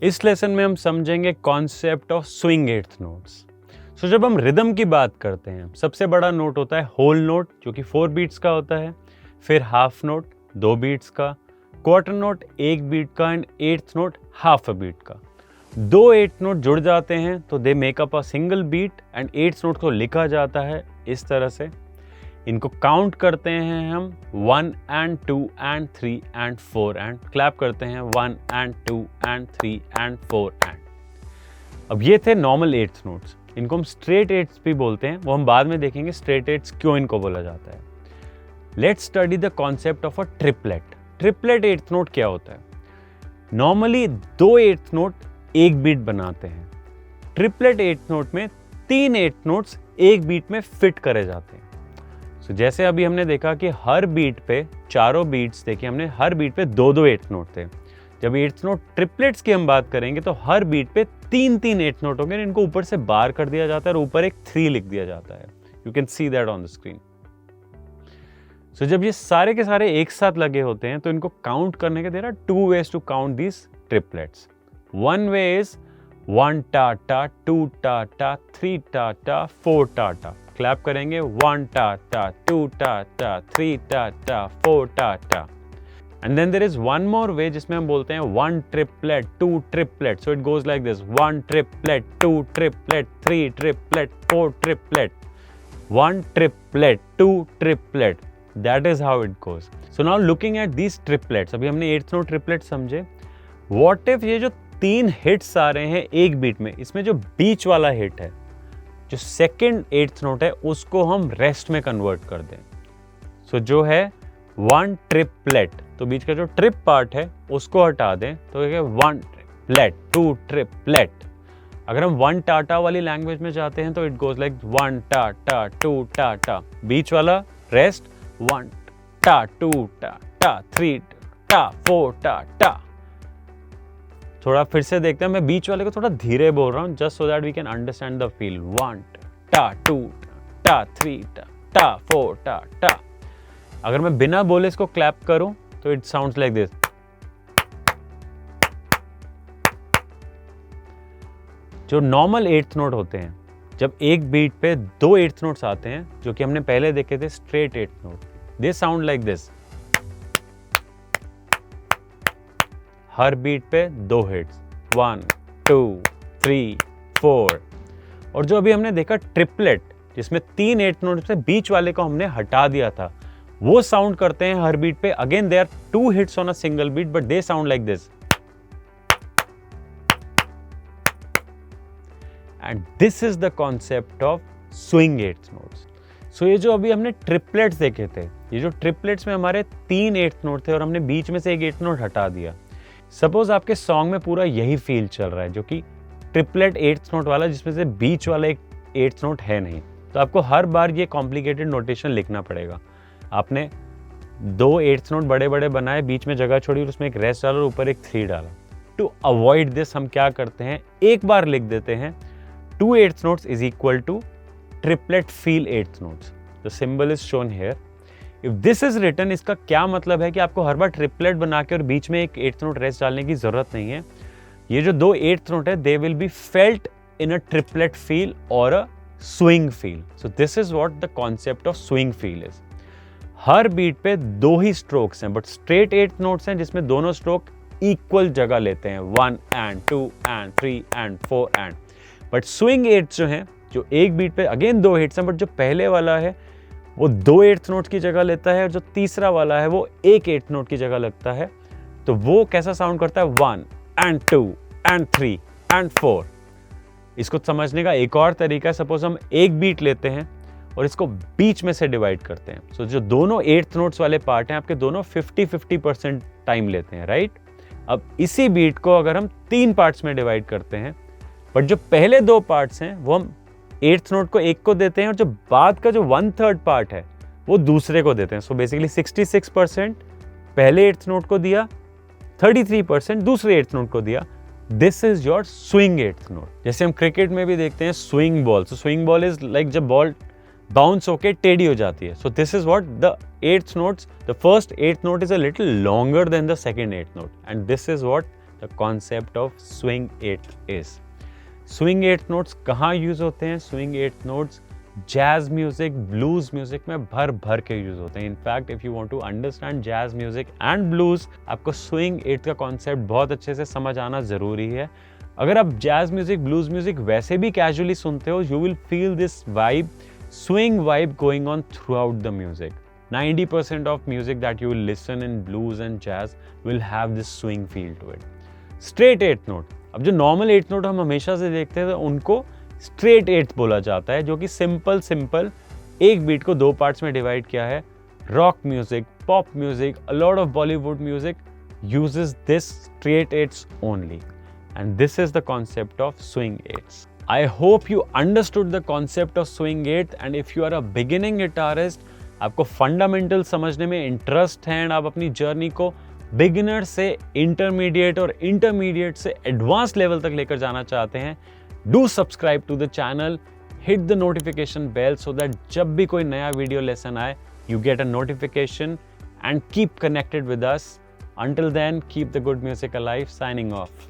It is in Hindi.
इस लेसन में हम समझेंगे concept of swing eighth notes. So जब हम रिदम की बात करते हैं, सबसे बड़ा नोट होता है होल नोट जो कि 4 बीट्स का होता है, फिर हाफ नोट 2 बीट्स का, क्वार्टर नोट 1 बीट का and eighth note half a beat का। 2 एट्थ नोट जुड़ जाते हैं तो they make up a single beat and eighth note को लिखा जाता है इस तरह से। इनको काउंट करते हैं हम 1 and 2 and 3 and 4 and clap करते हैं 1 and 2 and 3 and 4 एंड। अब ये थे नॉर्मल एट्थ नोट्स, इनको हम स्ट्रेट एट्स भी बोलते हैं, वो हम बाद में देखेंगे स्ट्रेट एट्स क्यों इनको बोला जाता है। Let's study the concept of a triplet. Triplet eighth note क्या होता है? नॉर्मली 2 एट्थ नोट एक बीट बनाते हैं। ट्रिपलेट एट्थ नोट में 3 एट्थ नोट्स एक बीट में फिट करे जाते हैं। So, जैसे अभी हमने देखा कि हर बीट पे चारों बीट्स देखिए हमने, हर बीट पे 2-2 एट्थ नोट थे। जब एट्थ नोट ट्रिपलेट्स की हम बात करेंगे तो हर बीट पे 3-3 एट्थ नोट होंगे, इनको ऊपर से बार कर दिया जाता है और ऊपर एक 3 लिख दिया जाता है। You can see that on the screen. So जब ये सारे के सारे एक साथ लगे होते हैं तो इनको काउंट करने के there are 2 ways to count these triplets. One way is 1 टा टा, 2 टा टा, 3 टा टा, 4 टा टा। क्लैप करेंगे 1 टा टा, 2 टा टा, 3 टा टा, 4 टा टा। And then there is one more way जिसमें हम बोलते हैं 1 triplet, 2 triplet. So it goes like this 1 triplet, 2 triplet, 3 triplet, 4 triplet, 1 triplet, 2 triplet. That is how it goes. So now looking at these triplets, अभी हमने एट्थ नोट ट्रिपलेट समझे। व्हाट इफ ये जो 3 हिट्स आ रहे हैं एक बीट में, इसमें जो बीच वाला हिट है, जो सेकेंड एट्थ नोट है, उसको हम रेस्ट में कन्वर्ट कर दें। सो जो है 1 ट्रिपलेट, तो बीच का जो ट्रिप पार्ट है उसको हटा दें तो 1 ट्रिपलेट, 2 ट्रिपलेट। अगर हम 1 टाटा वाली लैंग्वेज में जाते हैं तो इट गोज लाइक 1 टा टा, 2 टा टा, बीच वाला रेस्ट 1 टा, 2 टा टा, 3 टा, 4 टा टा। थोड़ा फिर से देखते हैं, मैं बीच वाले को थोड़ा धीरे बोल रहा हूँ just so that we can understand the feel. 1 टा, 2 टा, 3 टा, 4 टा। अगर मैं बिना बोले इसको क्लैप करूं तो इट साउंड्स लाइक दिस। जो नॉर्मल एट्थ नोट होते हैं, जब एक बीट पे 2 एट्थ नोट्स आते हैं जो कि हमने पहले देखे थे straight eighth note, they sound like this. हर बीट पे 2 हिट्स, 1 2 3 4। और जो अभी हमने देखा ट्रिपलेट, जिसमें 3 एट्थ नोट से बीच वाले को हमने हटा दिया था, वो साउंड करते हैं हर बीट पे। Again they are 2 hits on a single beat but they sound like this. And this is the concept of swing eighth notes. So ये जो अभी हमने ट्रिपलेट्स देखे थे, ये जो ट्रिपलेट्स में हमारे 3 एट्थ नोट थे और हमने बीच में से एक एट्थ नोट हटा दिया। सपोज आपके सॉन्ग में पूरा यही फील चल रहा है जो कि ट्रिपलेट एट्थ नोट वाला, जिसमें से बीच वाला एक एट्थ नोट है नहीं, तो आपको हर बार ये कॉम्प्लिकेटेड नोटेशन लिखना पड़ेगा। आपने 2 एट्थ नोट बड़े बड़े बनाए, बीच में जगह छोड़ी और उसमें एक रेस्ट डाला और ऊपर एक 3 डाला। टू अवॉइड दिस हम क्या करते हैं, एक बार लिख देते हैं 2 eighth notes is equal to triplet feel eighth notes. The symbol is shown here. If this is written, इसका क्या मतलब है कि आपको हर बार ट्रिपलेट बना के और बीच में एक एट्थ नोट रेस्ट डालने की जरूरत नहीं है। ये जो 2 एट्थ नोट है, they will be felt in a triplet feel और a swing feel. So this is what the concept of swing feel is. हर बीट पे 2 ही स्ट्रोक्स हैं, बट स्ट्रेट एट्थ नोट्स हैं जिसमें दोनों स्ट्रोक इक्वल जगह लेते हैं, 1 and 2 and 3 and 4 and। But swing eighth जो हैं, जो एक बीट पे अगेन 2 हिट्स हैं, बट जो पहले वाला है वो 2 एट्थ नोट की जगह लेता है और जो तीसरा वाला है वो 1 एट्थ नोट की जगह लगता है। तो वो कैसा साउंड करता है, 1 and 2 and 3 and 4। इसको समझने का एक और तरीका है, सपोज हम एक बीट लेते हैं और इसको बीच में से डिवाइड करते हैं। सो जो दोनों एट्थ नोट्स वाले पार्ट हैं आपके, दोनों 50-50% टाइम लेते हैं, राइट। अब इसी बीट को अगर हम 3 पार्ट्स में डिवाइड करते हैं, बट जो पहले 2 पार्ट्स हैं वो हम एट्थ नोट को एक को देते हैं और जो बाद का जो 1/3 पार्ट है वो दूसरे को देते हैं। सो बेसिकली 66% पहले एट्थ नोट को दिया, 33% दूसरे एट्थ नोट को दिया। This is your swing eighth note. जैसे हम क्रिकेट में भी देखते हैं swing ball. So swing ball is like जब बॉल बाउंस होके टेढ़ी हो जाती है। सो this is what the eighth notes, the first eighth note is a little longer than the second eighth note and this is what the concept of swing eighth is. Swing eighth notes कहाँ यूज होते हैं? Swing eighth notes jazz music, blues music में भर भर के यूज होते हैं। In fact if you want to understand jazz music and blues, आपको स्विंग एट्थ का कॉन्सेप्ट बहुत अच्छे से समझ आना जरूरी है। अगर आप जैज म्यूजिक, ब्लूज म्यूजिक वैसे भी कैजुअली सुनते हो, you will feel this vibe, swing vibe going on throughout the music. 90% of music that you will listen in blues and jazz will have this swing feel to it. Straight eighth note, अब जो normal eighth note हम हमेशा से देखते हैं उनको straight eighth बोला जाता है, जो कि सिंपल एक बीट को दो पार्ट्स में डिवाइड किया है। Rock music, pop music, a lot of Bollywood music uses this straight eighths only, and this is the concept of swing eighths. I hope you understood the concept of swing eighth, and if you are a beginning guitarist, आपको फंडामेंटल समझने में इंटरेस्ट है एंड आप अपनी जर्नी को बिगिनर से इंटरमीडिएट और इंटरमीडिएट से एडवांस लेवल तक लेकर जाना चाहते हैं, do subscribe to the channel, hit the notification bell so that जब भी कोई नया वीडियो लेसन आए you get a notification, and keep connected with us. Until then, keep the good music alive. Signing off.